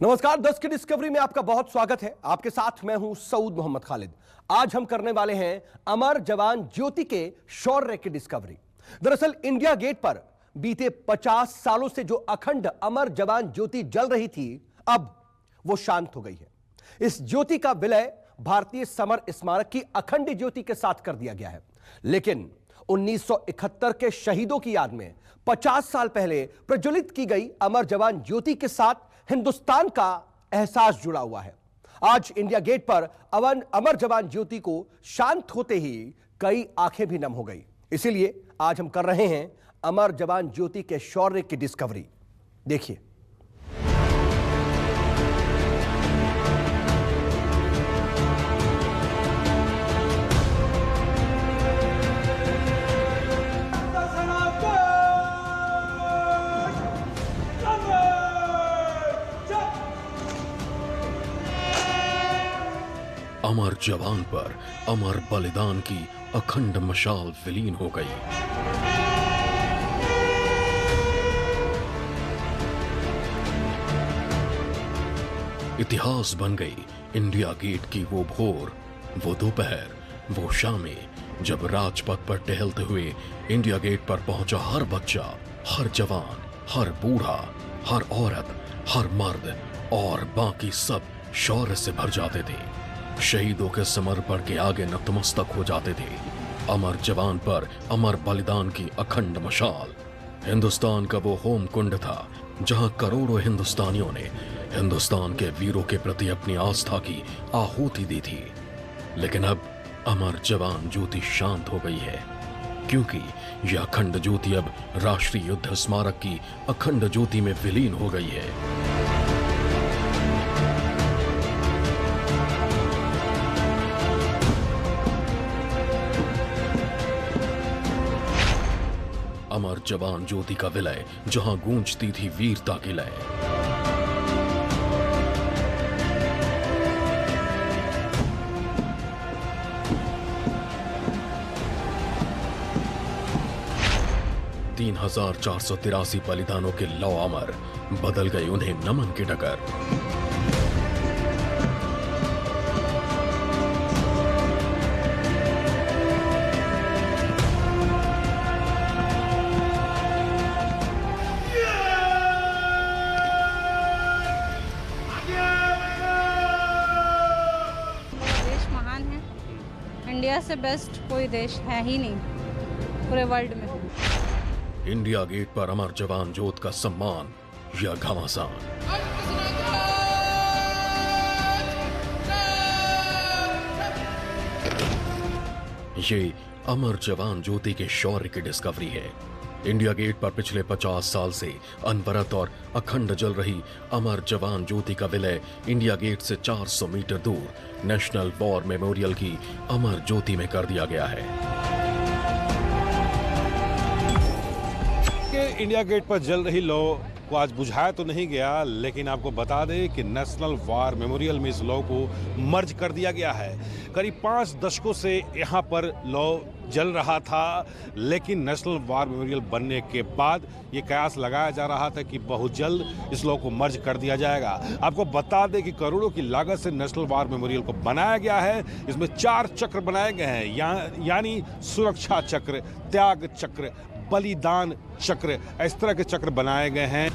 नमस्कार, 10 की डिस्कवरी में आपका बहुत स्वागत है। आपके साथ मैं हूं सऊद मोहम्मद खालिद। आज हम करने वाले हैं अमर जवान ज्योति के शौर्य की डिस्कवरी। दरअसल इंडिया गेट पर बीते 50 सालों से जो अखंड अमर जवान ज्योति जल रही थी, अब वो शांत हो गई है। इस ज्योति का विलय भारतीय समर स्मारक की अखंड ज्योति के साथ कर दिया गया है। लेकिन 1971 के शहीदों की याद में 50 साल पहले प्रज्वलित की गई अमर जवान ज्योति के साथ हिंदुस्तान का एहसास जुड़ा हुआ है। आज इंडिया गेट पर अमर जवान ज्योति को शांत होते ही कई आंखें भी नम हो गई। इसीलिए आज हम कर रहे हैं अमर जवान ज्योति के शौर्य की डिस्कवरी। देखिए। अमर जवान पर अमर बलिदान की अखंड मशाल विलीन हो गई। इतिहास बन गई इंडिया गेट की वो भोर, वो दोपहर, वो शामें, जब राजपथ पर टहलते हुए इंडिया गेट पर पहुंचा हर बच्चा, हर जवान, हर बूढ़ा, हर औरत, हर मर्द और बाकी सब शौर्य से भर जाते थे। शहीदों के समर्पण के आगे नतमस्तक हो जाते थे। अमर जवान पर अमर बलिदान की अखंड मशाल हिंदुस्तान का वो होम कुंड था, जहां करोड़ों हिंदुस्तानियों ने हिंदुस्तान के वीरों के प्रति अपनी आस्था की आहुति दी थी। लेकिन अब अमर जवान ज्योति शांत हो गई है, क्योंकि यह अखंड ज्योति अब राष्ट्रीय युद्ध स्मारक की अखंड ज्योति में विलीन हो गई है। अमर जवान ज्योति का विलय, जहां गूंजती थी वीरता की लय। तीन 483 बलिदानों के लौ अमर, बदल गए उन्हें नमन की डगर। इंडिया से बेस्ट कोई देश है ही नहीं पूरे वर्ल्ड में। इंडिया गेट पर अमर जवान ज्योत का सम्मान या घमासान। ये अमर जवान ज्योति के शौर्य की डिस्कवरी है। इंडिया गेट पर पिछले 50 साल से अनवरत और अखंड जल रही अमर जवान ज्योति का विलय इंडिया गेट से 400 मीटर दूर नेशनल वॉर मेमोरियल की अमर ज्योति में कर दिया गया है। इंडिया गेट पर जल रही लौ को आज बुझाया तो नहीं गया, लेकिन आपको बता दें कि नेशनल वॉर मेमोरियल में इस लौ को मर्ज कर दिया गया है। करीब 5 दशकों से यहाँ पर लौ जल रहा था, लेकिन नेशनल वॉर मेमोरियल बनने के बाद ये कयास लगाया जा रहा था कि बहुत जल्द इस लौ को मर्ज कर दिया जाएगा। आपको बता दें कि करोड़ों की लागत से नेशनल वॉर मेमोरियल को बनाया गया है। इसमें 4 चक्र बनाए गए हैं, यानी सुरक्षा चक्र, त्याग चक्र, बलिदान चक्र, इस तरह के चक्र बनाए गए हैं।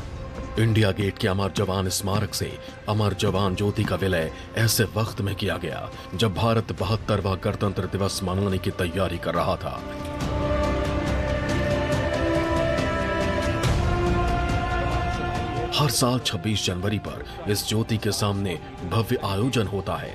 इंडिया गेट के अमर जवान स्मारक से अमर जवान ज्योति का विलय ऐसे वक्त में किया गया जब भारत 72वां गणतंत्र दिवस मनाने की तैयारी कर रहा था। हर साल 26 जनवरी पर इस ज्योति के सामने भव्य आयोजन होता है।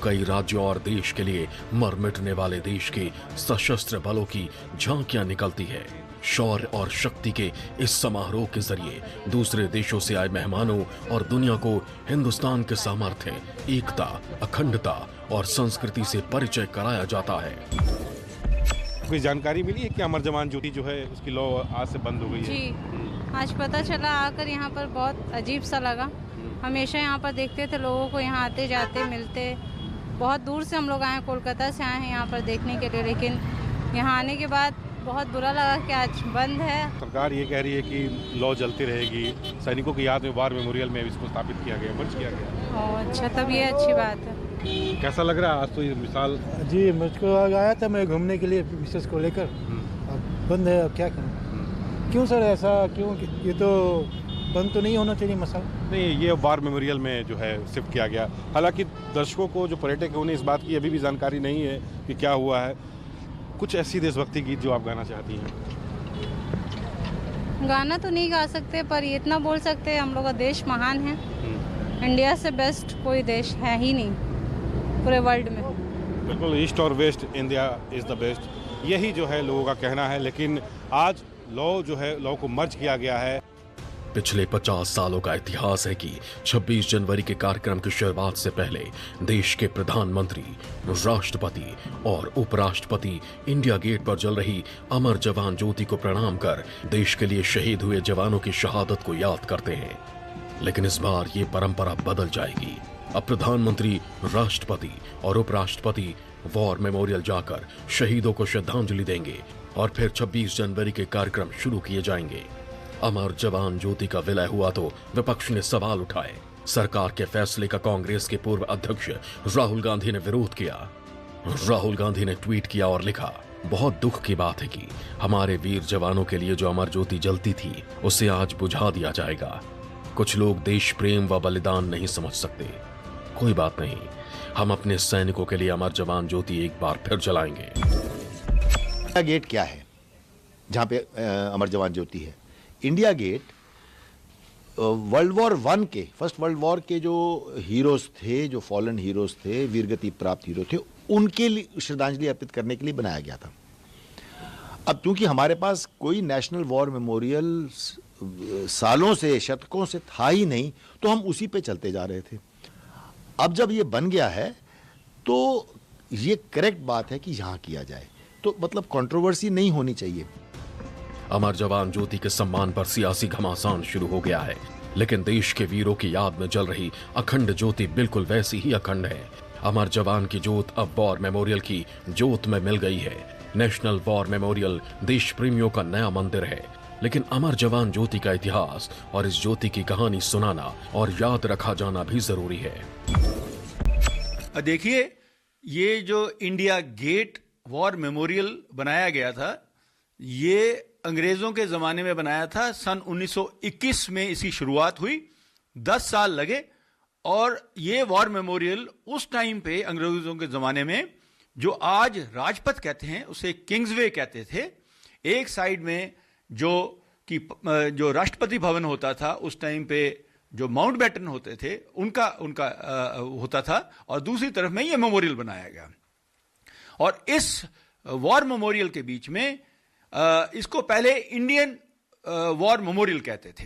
कई राज्यों और देश के लिए मर मिटने वाले देश के सशस्त्र बलों की झांकियां निकलती है। शौर्य और शक्ति के इस समारोह के जरिए दूसरे देशों से आए मेहमानों और दुनिया को हिंदुस्तान के सामर्थ्य, एकता, अखंडता और संस्कृति से परिचय कराया जाता है। कोई जानकारी मिली है कि अमर जवान ज्योति जो है उसकी लौ आज से बंद हो गई है? जी, आज पता चला। आकर यहाँ पर बहुत अजीब सा लगा। हमेशा यहाँ पर देखते थे लोगों को, यहाँ आते जाते मिलते। बहुत दूर से हम लोग आए, कोलकाता से आए हैं यहाँ पर देखने के लिए, लेकिन यहाँ आने के बाद बहुत बुरा लगा कि आज बंद है। सरकार ये कह रही है कि लौ जलती रहेगी, सैनिकों की याद में वार मेमोरियल में इसको स्थापित किया गया, मर्ज किया गया। अच्छा, तब ये अच्छी बात है। कैसा लग रहा है आज तो ये मिसाल? जी, मुझको आया था मैं घूमने के लिए मिसेस को लेकर, अब बंद है, अब क्या करूँ? क्यों सर ऐसा क्यों? ये तो बंद तो नहीं होना चाहिए मसाला। नहीं, ये वार मेमोरियल में जो है शिफ्ट किया गया। हालांकि दर्शकों को, जो पर्यटक है, उन्हें इस बात की अभी भी जानकारी नहीं है कि क्या हुआ है। कुछ ऐसी देशभक्ति गीत जो आप गाना चाहती हैं? गाना तो नहीं गा सकते, पर ये इतना बोल सकते हैं हम लोग का देश महान है। इंडिया से बेस्ट कोई देश है ही नहीं पूरे वर्ल्ड में। बिल्कुल, ईस्ट और west, India is the best, यही जो है लोगों का कहना है। लेकिन आज लौ जो है, लौ को मर्ज किया गया है। पिछले 50 सालों का इतिहास है कि 26 जनवरी के कार्यक्रम की शुरुआत से पहले देश के प्रधानमंत्री, राष्ट्रपति और उपराष्ट्रपति इंडिया गेट पर जल रही अमर जवान ज्योति को प्रणाम कर देश के लिए शहीद हुए जवानों की शहादत को याद करते हैं। लेकिन इस बार ये परंपरा बदल जाएगी। अब प्रधानमंत्री, राष्ट्रपति और उपराष्ट्रपति वॉर मेमोरियल जाकर शहीदों को श्रद्धांजलि देंगे और फिर 26 जनवरी के कार्यक्रम शुरू किए जाएंगे। अमर जवान ज्योति का विलय हुआ तो विपक्ष ने सवाल उठाए। सरकार के फैसले का कांग्रेस के पूर्व अध्यक्ष राहुल गांधी ने विरोध किया। राहुल गांधी ने ट्वीट किया और लिखा, बहुत दुख की बात है कि हमारे वीर जवानों के लिए जो अमर ज्योति जलती थी उसे आज बुझा दिया जाएगा। कुछ लोग देश प्रेम व बलिदान नहीं समझ सकते। कोई बात नहीं, हम अपने सैनिकों के लिए अमर जवान ज्योति एक बार फिर जलाएंगे। इंडिया गेट क्या है जहां पे अमर जवान ज्योति है? India Gate World War one के, फर्स्ट वर्ल्ड वॉर के जो हीरोज थे, जो फॉलन हीरोज थे, वीरगति प्राप्त हीरो थे, उनके लिए श्रद्धांजलि अर्पित करने के लिए बनाया गया था। अब क्योंकि हमारे पास कोई नेशनल वॉर मेमोरियल सालों से, शतकों से था ही नहीं, तो हम उसी पे चलते जा रहे थे। अब जब ये बन गया है तो ये करेक्ट बात है कि यहां किया जाए, तो मतलब कंट्रोवर्सी नहीं होनी चाहिए। अमर जवान ज्योति के सम्मान पर सियासी घमासान शुरू हो गया है, लेकिन देश के वीरों की याद में जल रही अखंड ज्योति बिल्कुल वैसी ही अखंड है। अमर जवान की ज्योत अब वॉर मेमोरियल की ज्योत में मिल गई है। नेशनल वॉर मेमोरियल देश प्रेमियों का नया मंदिर है, लेकिन अमर जवान ज्योति का इतिहास और इस ज्योति की कहानी सुनाना और याद रखा जाना भी जरूरी है। देखिए, ये जो इंडिया गेट वॉर मेमोरियल बनाया गया था, ये अंग्रेजों के जमाने में बनाया था। सन 1921 में इसकी शुरुआत हुई, 10 साल लगे। और ये वॉर मेमोरियल उस टाइम पे अंग्रेजों के जमाने में, जो आज राजपथ कहते हैं, उसे किंग्सवे कहते थे। एक साइड में जो राष्ट्रपति भवन होता था उस टाइम पे, जो माउंट बैटन होते थे, उनका होता था, और दूसरी तरफ में ये मेमोरियल बनाया गया। और इस वॉर मेमोरियल के बीच में इसको पहले इंडियन वॉर मेमोरियल कहते थे,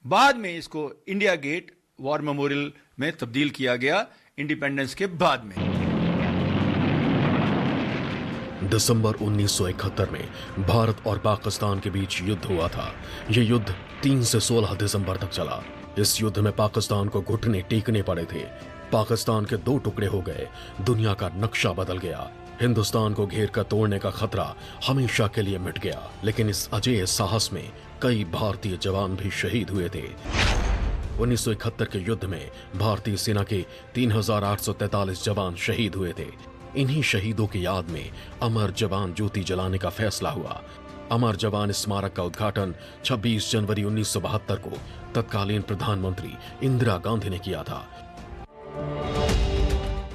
बाद में इसको इंडिया गेट वॉर मेमोरियल में तब्दील किया गया इंडिपेंडेंस के बाद में। दिसंबर 1971 में भारत और पाकिस्तान के बीच युद्ध हुआ था। यह युद्ध 3 से 16 दिसंबर तक चला। इस युद्ध में पाकिस्तान को घुटने टेकने पड़े थे। पाकिस्तान के 2 टुकड़े हो गए। दुनिया का नक्शा बदल गया। हिंदुस्तान को घेर कर तोड़ने का खतरा हमेशा के लिए मिट गया। लेकिन इस अजेय साहस में कई भारतीय जवान भी शहीद हुए थे। 1971 के युद्ध में भारतीय सेना के 3843 जवान शहीद हुए थे। इन्हीं शहीदों की याद में अमर जवान ज्योति जलाने का फैसला हुआ। अमर जवान स्मारक का उद्घाटन 26 जनवरी 1972 को तत्कालीन प्रधानमंत्री इंदिरा गांधी ने किया था।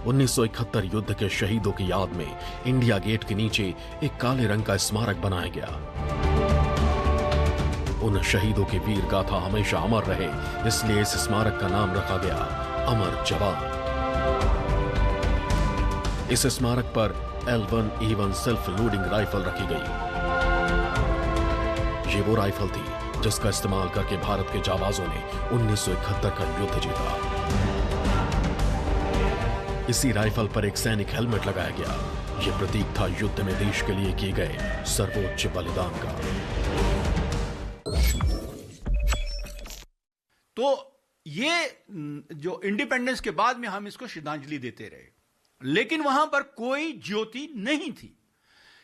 1971 युद्ध के शहीदों की याद में इंडिया गेट के नीचे एक काले रंग का स्मारक बनाया गया। उन शहीदों की वीर गाथा हमेशा अमर रहे, इसलिए इस स्मारक का नाम रखा गया अमर जवान। इस स्मारक पर L1A1 सेल्फ लोडिंग राइफल रखी गई। ये वो राइफल थी जिसका इस्तेमाल करके भारत के जाबाजों ने 1971 का युद्ध जीता। इसी राइफल पर एक सैनिक हेलमेट लगाया गया। यह प्रतीक था युद्ध में देश के लिए किए गए सर्वोच्च बलिदान का। तो ये जो इंडिपेंडेंस के बाद में हम इसको श्रद्धांजलि देते रहे, लेकिन वहां पर कोई ज्योति नहीं थी।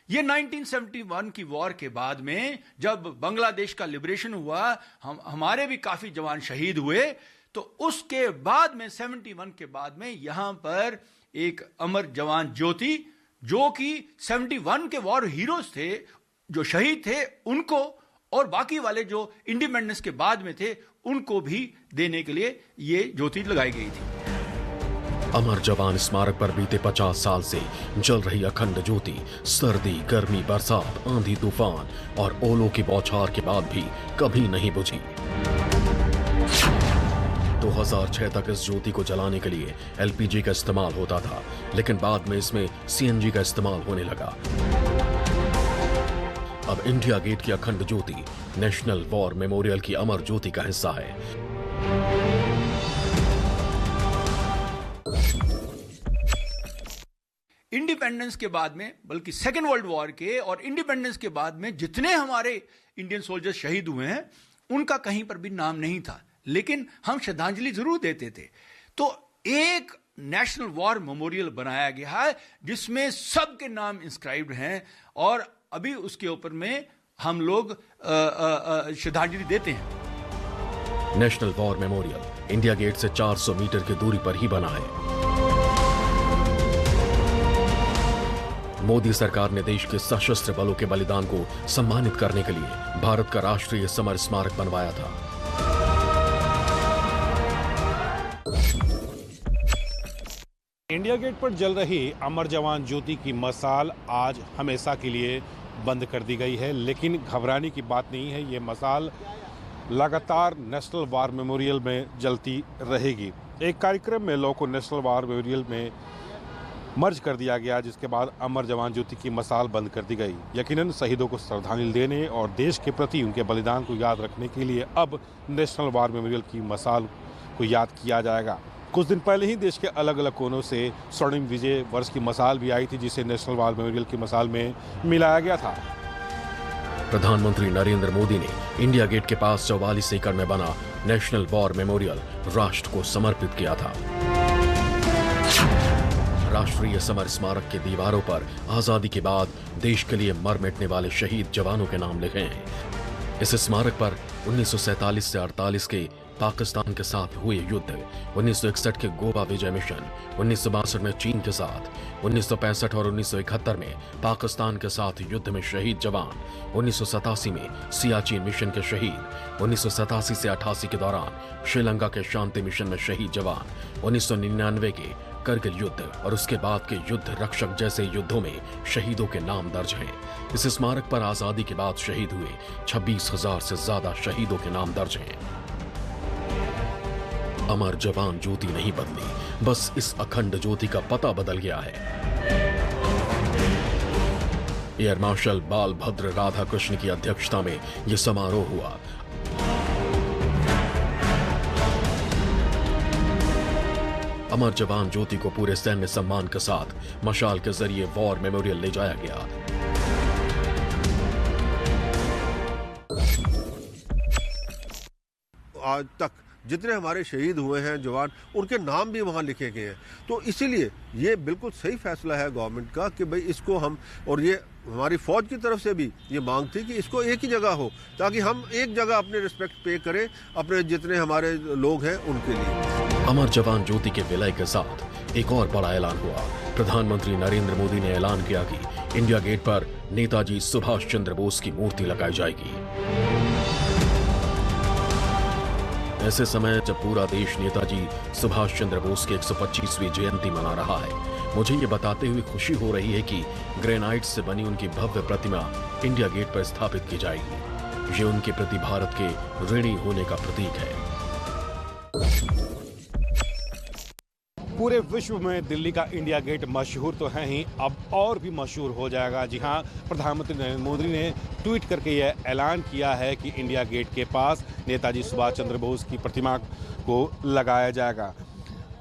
ये 1971 की वॉर के बाद में जब बांग्लादेश का लिबरेशन हुआ, हमारे भी काफी जवान शहीद हुए, तो उसके बाद में 71 के बाद में यहां पर एक अमर जवान ज्योति, जो कि 71 के वॉर हीरोज थे, जो शहीद थे, उनको और बाकी वाले जो इंडिपेंडेंस के बाद में थे उनको भी देने के लिए ये ज्योति लगाई गई थी। अमर जवान स्मारक पर बीते 50 साल से जल रही अखंड ज्योति सर्दी, गर्मी, बरसात, आंधी, तूफान और ओलों की बौछार के बाद भी कभी नहीं बुझी। 2006 तक इस ज्योति को जलाने के लिए एलपीजी का इस्तेमाल होता था, लेकिन बाद में इसमें सीएनजी का इस्तेमाल होने लगा। अब इंडिया गेट की अखंड ज्योति नेशनल वॉर मेमोरियल की अमर ज्योति का हिस्सा है। इंडिपेंडेंस के बाद में, बल्कि सेकेंड वर्ल्ड वॉर के और इंडिपेंडेंस के बाद में जितने हमारे इंडियन सोल्जर्स शहीद हुए हैं, उनका कहीं पर भी नाम नहीं था, लेकिन हम श्रद्धांजलि जरूर देते थे। तो एक नेशनल वॉर मेमोरियल बनाया गया है जिसमें सबके नाम इंस्क्राइब्ड हैं और अभी उसके ऊपर में हम लोग श्रद्धांजलि देते हैं। National War Memorial India Gate से 400 मीटर की दूरी पर ही बना है। मोदी सरकार ने देश के सशस्त्र बलों के बलिदान को सम्मानित करने के लिए भारत का राष्ट्रीय समर स्मारक बनवाया था। इंडिया गेट पर जल रही अमर जवान ज्योति की मसाल आज हमेशा के लिए बंद कर दी गई है, लेकिन घबराने की बात नहीं है। ये मसाल लगातार नेशनल वॉर मेमोरियल में जलती रहेगी। एक कार्यक्रम में लोगों को नेशनल वॉर मेमोरियल में मर्ज कर दिया गया, जिसके बाद अमर जवान ज्योति की मसाल बंद कर दी गई। यकीनन शहीदों को श्रद्धांजलि देने और देश के प्रति उनके बलिदान को याद रखने के लिए अब नेशनल वॉर मेमोरियल की मसाल को याद किया जाएगा। कुछ दिन पहले ही देश के अलग अलग कोनों से स्वर्णिम विजय वर्ष की मसाल भी आई थी, जिसे नेशनल वॉर मेमोरियल की मसाल में मिलाया गया था। प्रधानमंत्री नरेंद्र मोदी ने इंडिया गेट के पास 44 एकड़ में बना नेशनल वॉर मेमोरियल राष्ट्र को समर्पित किया था। राष्ट्रीय समर स्मारक की दीवारों पर आजादी के बाद देश के लिए मर मिटने वाले शहीद जवानों के नाम लिखे हैं। इस स्मारक पर 1947 से 48 के पाकिस्तान के साथ हुए युद्ध, 1961 के गोवा विजय मिशन, 1962 में चीन के साथ, 1965 और 1971 में पाकिस्तान के साथ युद्ध में शहीद जवान, 1987 में सियाचिन मिशन के शहीद, 1987 से 88 के दौरान श्रीलंका के शांति मिशन में शहीद जवान, 1999 के करगिल युद्ध और उसके बाद के युद्ध रक्षक जैसे युद्धों में शहीदों के नाम दर्ज हैं। इस स्मारक पर आजादी के बाद शहीद हुए 26,000 से ज्यादा शहीदों के नाम दर्ज हैं। अमर जवान ज्योति नहीं बदली, बस इस अखंड ज्योति का पता बदल गया है। एयर मार्शल बालभद्र राधाकृष्ण की अध्यक्षता में यह समारोह हुआ। अमर जवान ज्योति को पूरे सैन्य सम्मान के साथ मशाल के जरिए वॉर मेमोरियल ले जाया गया। आज तक जितने हमारे शहीद हुए हैं जवान, उनके नाम भी वहाँ लिखे गए हैं। तो इसीलिए ये बिल्कुल सही फैसला है गवर्नमेंट का कि भाई इसको हम, और ये हमारी फौज की तरफ से भी ये मांग थी कि इसको एक ही जगह हो, ताकि हम एक जगह अपने रिस्पेक्ट पे करें अपने जितने हमारे लोग हैं उनके लिए। अमर जवान ज्योति के विलय के साथ एक और बड़ा ऐलान हुआ। प्रधानमंत्री नरेंद्र मोदी ने ऐलान किया कि इंडिया गेट पर नेताजी सुभाष चंद्र बोस की मूर्ति लगाई जाएगी। ऐसे समय जब पूरा देश नेताजी सुभाष चंद्र बोस की 125वीं जयंती मना रहा है, मुझे ये बताते हुए खुशी हो रही है कि ग्रेनाइट से बनी उनकी भव्य प्रतिमा इंडिया गेट पर स्थापित की जाएगी। ये उनके प्रति भारत के ऋणी होने का प्रतीक है। पूरे विश्व में दिल्ली का इंडिया गेट मशहूर तो है ही, अब और भी मशहूर हो जाएगा। जी हाँ, प्रधानमंत्री नरेंद्र मोदी ने ट्वीट करके यह ऐलान किया है कि इंडिया गेट के पास नेताजी सुभाष चंद्र बोस की प्रतिमा को लगाया जाएगा।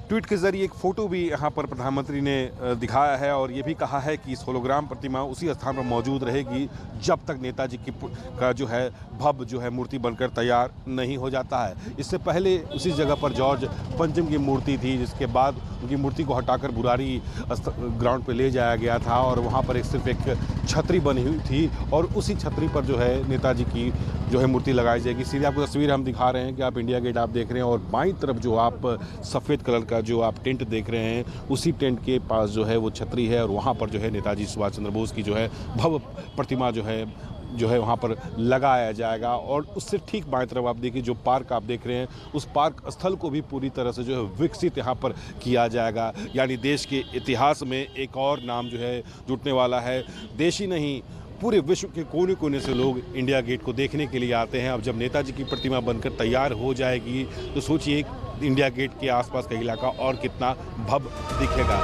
ट्वीट के जरिए एक फोटो भी यहाँ पर प्रधानमंत्री ने दिखाया है और ये भी कहा है कि इस होलोग्राम प्रतिमा उसी स्थान पर मौजूद रहेगी जब तक नेताजी की का जो है भव्य जो है मूर्ति बनकर तैयार नहीं हो जाता है। इससे पहले उसी जगह पर जॉर्ज पंचम की मूर्ति थी, जिसके बाद उनकी मूर्ति को हटाकर बुरारी ग्राउंड पे ले जाया गया था और वहाँ पर सिर्फ एक छतरी बनी हुई थी और उसी छतरी पर जो है नेताजी की जो है मूर्ति लगाई जाएगी। सीधे आपको तस्वीर हम दिखा रहे हैं कि आप इंडिया गेट आप देख रहे हैं और बाईं तरफ जो आप सफ़ेद कलर का जो आप टेंट देख रहे हैं, उसी टेंट के पास जो है वो छतरी है और वहाँ पर जो है नेताजी सुभाष चंद्र बोस की जो है भव्य प्रतिमा जो है वहाँ पर लगाया जाएगा। और उससे ठीक बाएं तरफ आप देखिए जो पार्क आप देख रहे हैं, उस पार्क स्थल को भी पूरी तरह से जो है विकसित यहाँ पर किया जाएगा। यानी देश के इतिहास में एक और नाम जो है जुटने वाला है। देश ही नहीं, पूरे विश्व के कोने कोने से लोग इंडिया गेट को देखने के लिए आते हैं। अब जब नेताजी की प्रतिमा बनकर तैयार हो जाएगी तो सोचिए इंडिया गेट के आसपास का इलाका और कितना भव्य दिखेगा।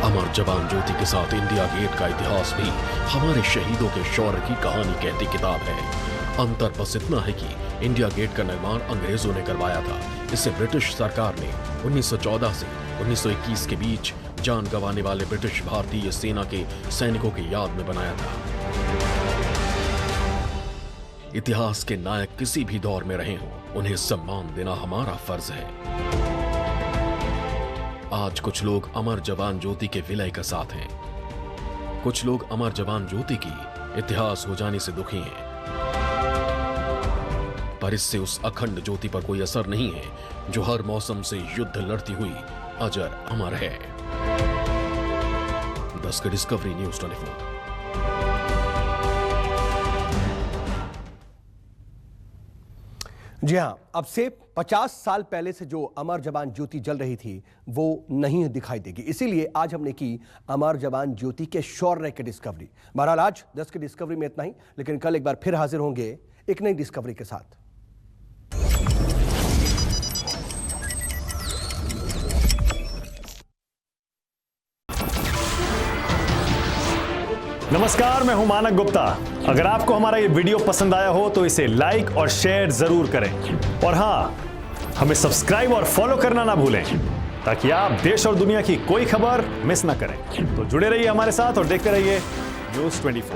अमर जवान ज्योति के साथ इंडिया गेट का इतिहास भी हमारे शहीदों के शौर्य की कहानी कहती किताब है। अंतर बस इतना है कि इंडिया गेट का निर्माण अंग्रेजों ने करवाया था। इसे ब्रिटिश सरकार ने 1914 से 1921 के बीच जान गंवाने वाले ब्रिटिश भारतीय सेना के सैनिकों की याद में बनाया था। इतिहास के नायक किसी भी दौर में रहे हों, उन्हें सम्मान देना हमारा फर्ज है। आज कुछ लोग अमर जवान ज्योति के विलय के साथ हैं। कुछ लोग अमर जवान ज्योति की इतिहास हो जाने से दुखी हैं, पर इससे उस अखंड ज्योति पर कोई असर नहीं है जो हर मौसम से युद्ध लड़ती हुई अजर अमर है। Desk discovery news 24। जी हाँ, अब से 50 साल पहले से जो अमर जवान ज्योति जल रही थी वो नहीं दिखाई देगी। इसीलिए आज हमने की अमर जवान ज्योति के शौर्य की डिस्कवरी। बहरहाल आज 10 की डिस्कवरी में इतना ही, लेकिन कल एक बार फिर हाजिर होंगे एक नई डिस्कवरी के साथ। नमस्कार, मैं हूं मानक गुप्ता। अगर आपको हमारा ये वीडियो पसंद आया हो तो इसे लाइक और शेयर जरूर करें और हां, हमें सब्सक्राइब और फॉलो करना ना भूलें ताकि आप देश और दुनिया की कोई खबर मिस ना करें। तो जुड़े रहिए हमारे साथ और देखते रहिए न्यूज़ 24।